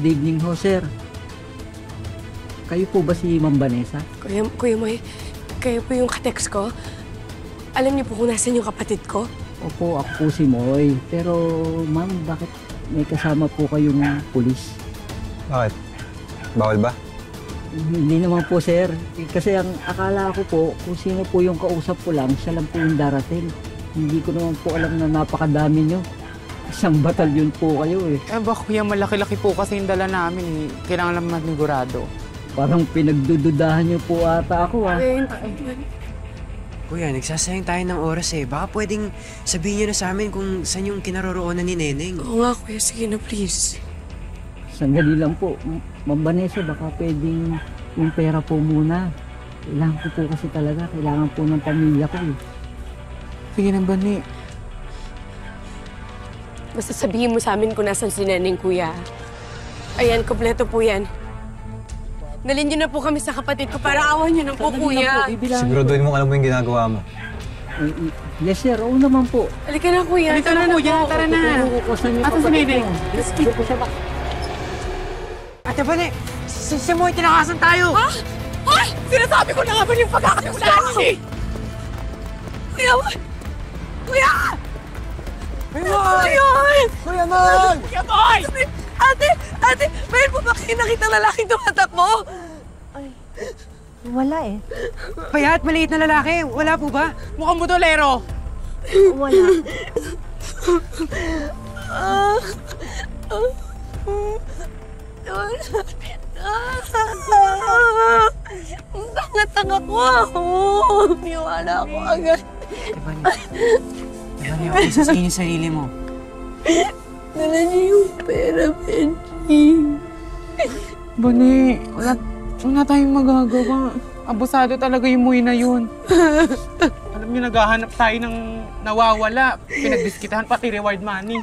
Good evening ho, sir. Kayo po ba si Ma'am Vanessa? Kuya Moy, kayo po yung katext ko? Alam niyo po kung nasan yung kapatid ko? Opo, ako po si Moy. Pero, ma'am, bakit may kasama po kayong pulis? Bakit? Bawal ba? Hindi naman po, sir. Kasi ang akala ko po, kung sino po yung kausap ko lang, siya lang po yung darating. Hindi ko naman po alam na napakadami nyo. Isang batalyon po kayo eh. Eh ba kuya, malaki-laki po kasi yung dala namin eh. Kailangan lang manigurado. Parang pinagdududahan nyo po ata ako ah. Kuya, nagsasayang tayo ng oras eh. Baka pwedeng sabihin niyo na sa amin kung saan yung kinaroroonan ni Neneng. Oo nga kuya, sige na please. Sandali lang po. Ma'am Vanessa, baka pwedeng yung pera po muna. Kailangan ko po kasi talaga. Kailangan po ng pamilya ko eh. Sige na, Bani. Basta sabihin mo sa amin kung nasan si Neneng, kuya. Ayan, kompleto po yan. Dalhin niyo na po kami sa kapatid ko para awan niyo na po, kuya. Siguraduhin mo alam mo yung ginagawa mo. Yes, sir. Oo naman po. Halika na, kuya. Halika na, kuya. Tara na. Ate si Neneng. Ate Bani, si Moy, tinakasan tayo. Ha? Ay! Sinasabi ko na nga ba yung pagkakatiwalaan niyo eh! Kuya! Kuya! Kuya Moy! Kuya Moy! Ate! Mayroon po ba kayo nakita lalaking tumatakbo? Wala eh. Payat, maliit na lalaki. Wala po ba? Mukhang butolero. Wala. Ang tanga-tanga ko ako. Niwala ako agad. Bani, ako sa inyo sarili mo. Dala niyo yung pera, Benji. Bani, wala tayong magagawa. Abusado talaga yung Moy na yun. Alam niyo, naghahanap tayo ng nawawala. Pinagdiskitahan pati reward money.